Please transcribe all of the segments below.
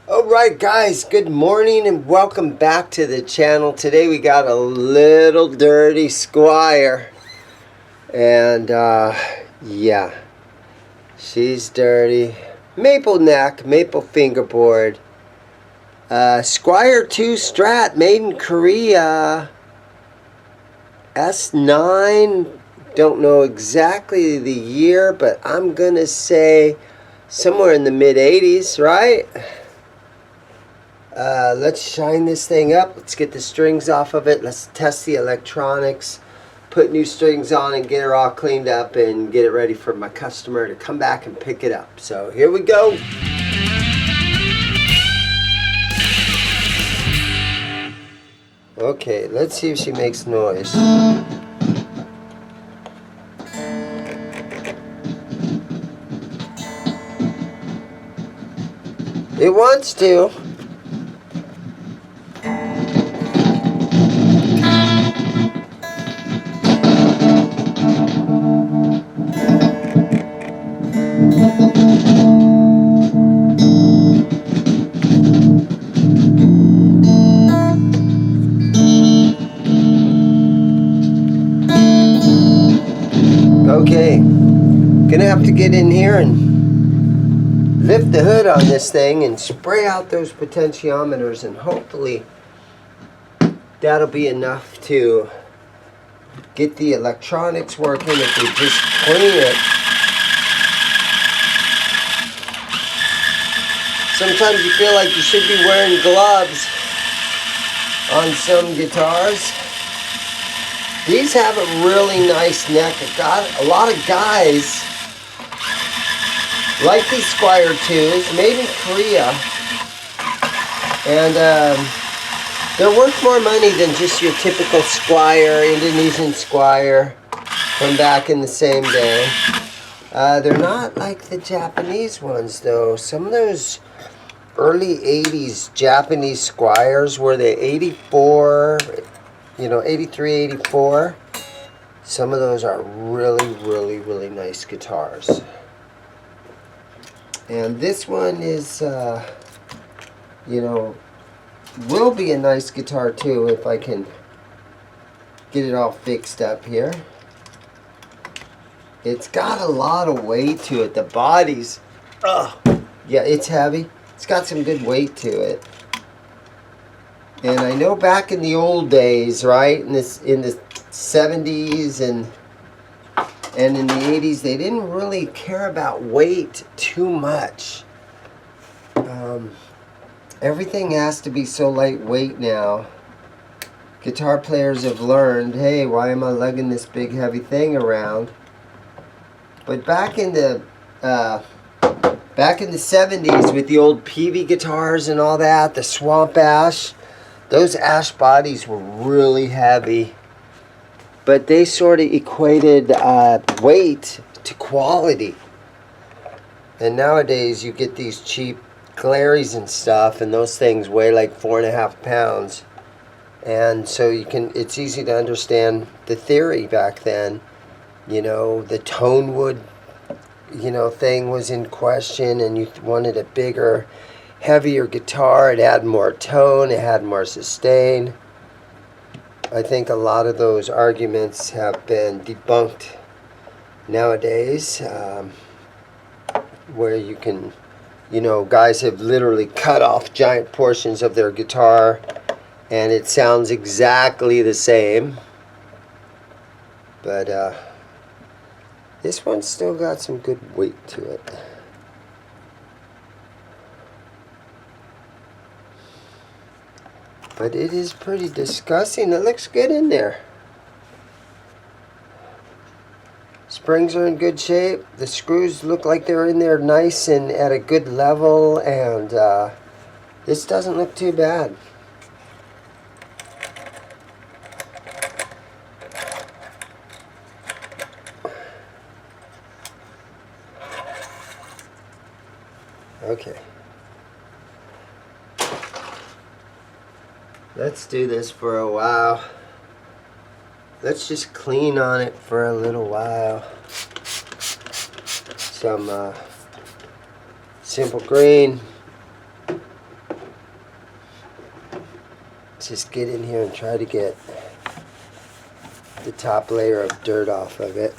Alright guys, good morning and welcome back to the channel. Today we got a little dirty Squier. And yeah, she's dirty. Maple neck, maple fingerboard. Squier 2 Strat, made in Korea. S9, don't know exactly the year, but I'm gonna say somewhere in the mid-80s, right? Let's shine this thing up. Let's get the strings off of it. Let's test the electronics, put new strings on and get her all cleaned up and get it ready for my customer to come back and pick it up. So here we go. Okay, let's see if she makes noise. It wants to. Okay, gonna have to get in here and lift the hood on this thing and spray out those potentiometers, and hopefully that'll be enough to get the electronics working if we just clean it. Sometimes you feel like you should be wearing gloves on some guitars. These have a really nice neck. A lot of guys like these Squier 2s, made in Korea. And they're worth more money than just your typical Squier, Indonesian Squier from back in the same day. They're not like the Japanese ones though. Some of those early 80s Japanese Squiers were the 84, 83, 84. Some of those are really, really, really nice guitars. And this one is, will be a nice guitar too if I can get it all fixed up here. It's got a lot of weight to it. The body's, yeah, it's heavy. It's got some good weight to it. And I know back in the old days, right, in the 70s and in the 80s, they didn't really care about weight too much. Everything has to be so lightweight now. Guitar players have learned, hey, why am I lugging this big heavy thing around? But back in the 70s with the old Peavey guitars and all that, the Swamp Ash, those ash bodies were really heavy, but they sort of equated weight to quality. And nowadays you get these cheap Glaries and stuff, and those things weigh like 4.5 pounds. And so it's easy to understand the theory back then. The tone wood, thing was in question, and you wanted a bigger, heavier guitar. It had more tone, it had more sustain. I think a lot of those arguments have been debunked nowadays, where you can, guys have literally cut off giant portions of their guitar and it sounds exactly the same. But this one's still got some good weight to it. But it is pretty disgusting. It looks good in there. Springs are in good shape. The screws look like they're in there nice and at a good level. And this doesn't look too bad. Okay. Let's do this for a while. Let's just clean on it for a little while. Some simple green, just get in here and try to get the top layer of dirt off of it.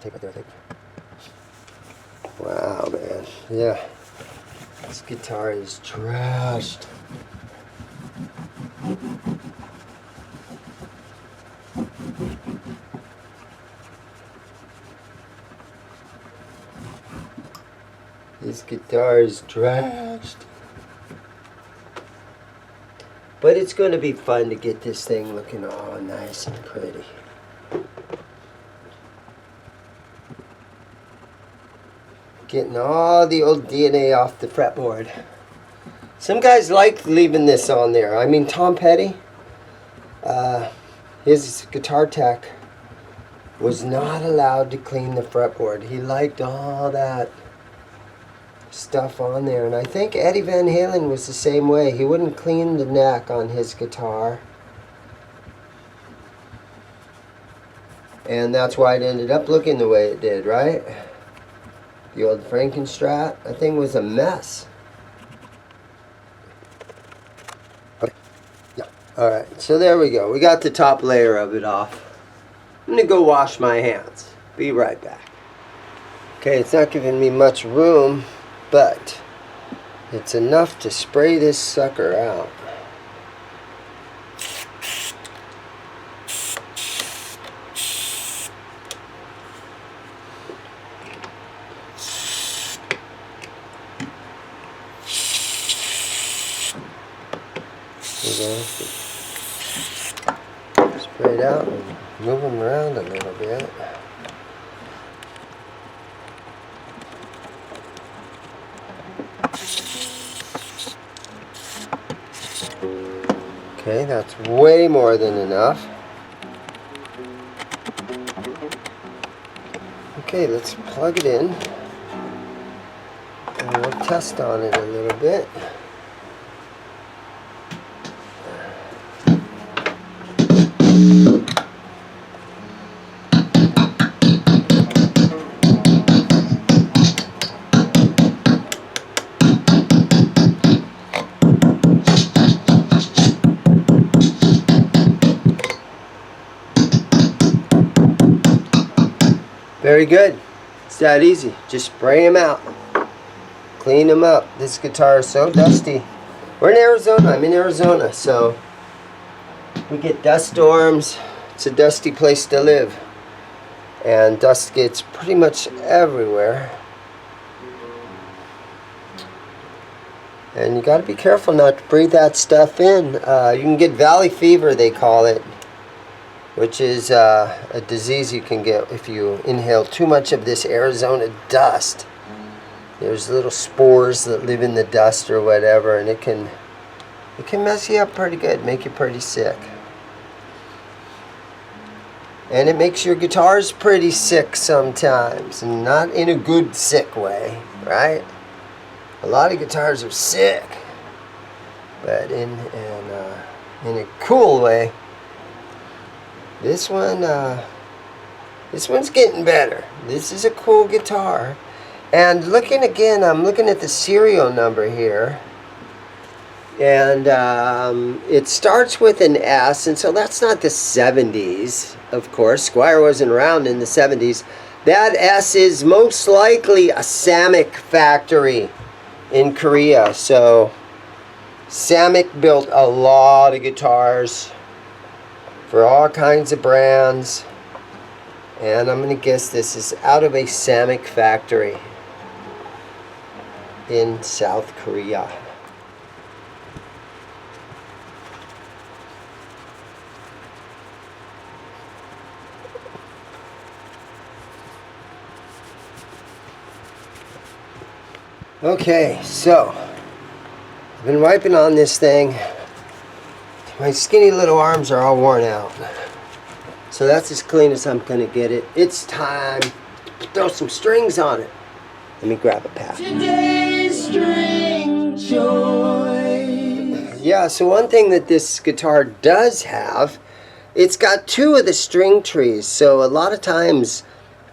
Take it there, take it. Wow, man. Yeah. This guitar is trashed. This guitar is trashed. But it's going to be fun to get this thing looking all nice and pretty. Getting all the old DNA off the fretboard. Some guys like leaving this on there. I mean, Tom Petty, his guitar tech was not allowed to clean the fretboard. He liked all that stuff on there. And I think Eddie Van Halen was the same way. He wouldn't clean the neck on his guitar. And that's why it ended up looking the way it did, right? The old Frankenstrat, that thing was a mess. Okay. Yeah. Alright, so there we go. We got the top layer of it off. I'm going to go wash my hands. Be right back. Okay, it's not giving me much room, but it's enough to spray this sucker out. Spray it out and move them around a little bit. Okay, that's way more than enough. Okay, let's plug it in and we'll test on it a little bit. Very good. It's that easy. Just spray them out. Clean them up. This guitar is so dusty. We're in Arizona. I'm in Arizona, so we get dust storms. It's a dusty place to live. And dust gets pretty much everywhere. And you got to be careful not to breathe that stuff in. You can get valley fever, they call it, which is a disease you can get if you inhale too much of this Arizona dust. There's little spores that live in the dust or whatever, and it can mess you up pretty good, make you pretty sick. And it makes your guitars pretty sick sometimes, and not in a good sick way, right? A lot of guitars are sick, but in a cool way. This one's getting better. This is a cool guitar. And looking again, I'm looking at the serial number here. And it starts with an S, and so that's not the 70s, of course. Squier wasn't around in the 70s. That S is most likely a Samick factory in Korea. So Samick built a lot of guitars for all kinds of brands, and I'm going to guess this is out of a Samick factory in South Korea. Okay, so I've been wiping on this thing. My skinny little arms are all worn out. So that's as clean as I'm going to get it. It's time to throw some strings on it. Let me grab a pad. Today's string choice. Yeah, so one thing that this guitar does have, it's got two of the string trees. So a lot of times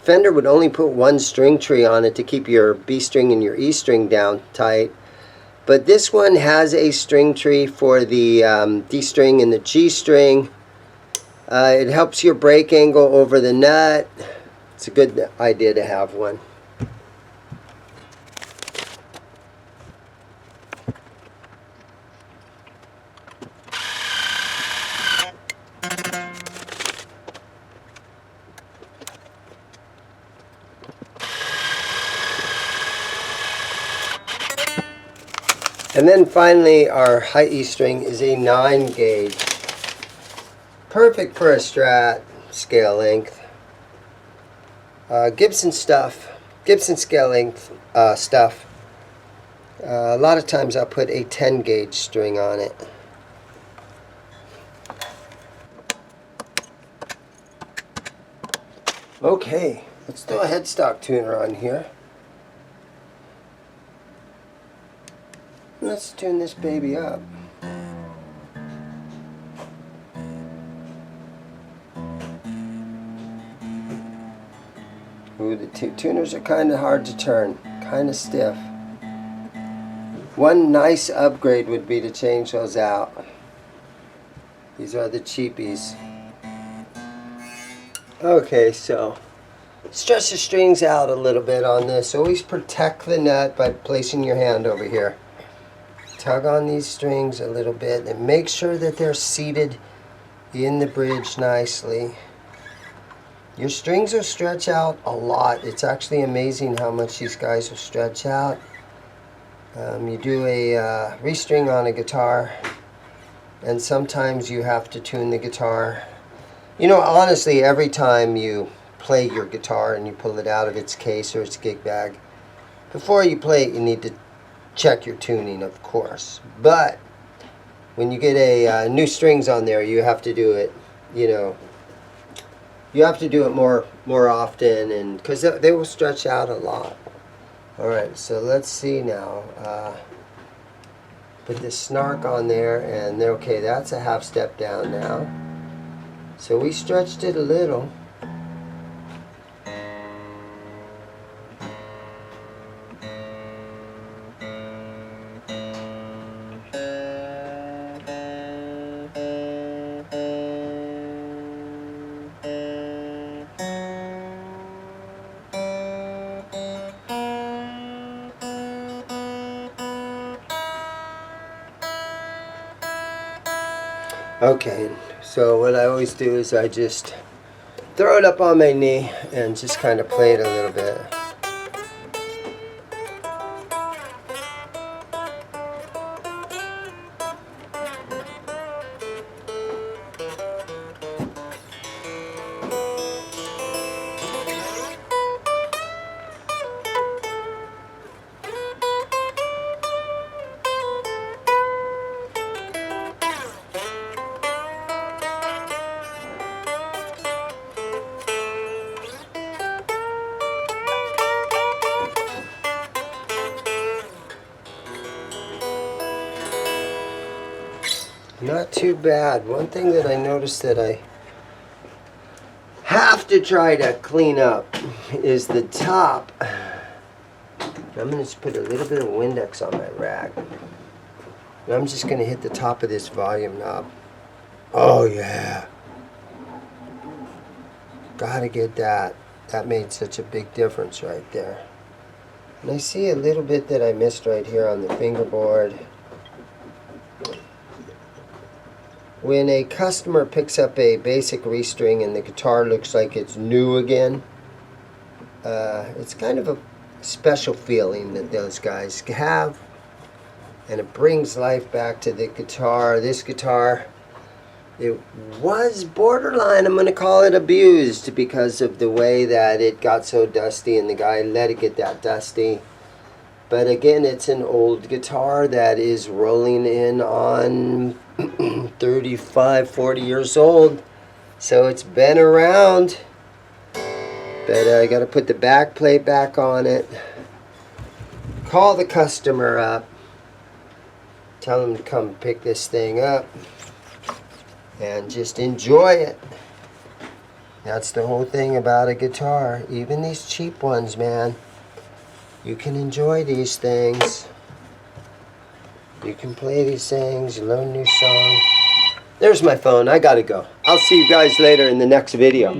Fender would only put one string tree on it to keep your B string and your E string down tight. But this one has a string tree for the D string and the G string. It helps your break angle over the nut. It's a good idea to have one. And then finally, our high E string is a 9 gauge. Perfect for a Strat scale length. Gibson stuff, Gibson scale length stuff. A lot of times I'll put a 10 gauge string on it. Okay, let's throw a headstock tuner on here. Let's tune this baby up. Ooh, the tuners are kind of hard to turn, kind of stiff. One nice upgrade would be to change those out. These are the cheapies. Okay, so stretch the strings out a little bit on this. Always protect the nut by placing your hand over here. Tug on these strings a little bit and make sure that they're seated in the bridge nicely. Your strings will stretch out a lot. It's actually amazing how much these guys will stretch out. You do a restring on a guitar, and sometimes you have to tune the guitar. You know, honestly, every time you play your guitar and you pull it out of its case or its gig bag, before you play it, you need to check your tuning, of course. But when you get a new strings on there, you have to do it, you know, you have to do it more often, and because they will stretch out a lot. Alright, so let's see now. Put this snark on there, and okay, that's a half step down now. So we stretched it a little. Okay, so what I always do is I just throw it up on my knee and just kind of play it a little bit. Not too bad. One thing that I noticed that I have to try to clean up is the top. I'm going to just put a little bit of Windex on my rack. And I'm just going to hit the top of this volume knob. Oh yeah. Gotta get that. That made such a big difference right there. And I see a little bit that I missed right here on the fingerboard. When a customer picks up a basic restring and the guitar looks like it's new again, it's kind of a special feeling that those guys have, and it brings life back to the guitar. This guitar, it was borderline, I'm going to call it abused, because of the way that it got so dusty and the guy let it get that dusty. But again, it's an old guitar that is rolling in on 35, 40 years old, so it's been around. But I got to put the back plate back on it, call the customer up, tell them to come pick this thing up, and just enjoy it. That's the whole thing about a guitar. Even these cheap ones, man. You can enjoy these things. You can play these things, you learn new songs. There's my phone. I gotta go. I'll see you guys later in the next video.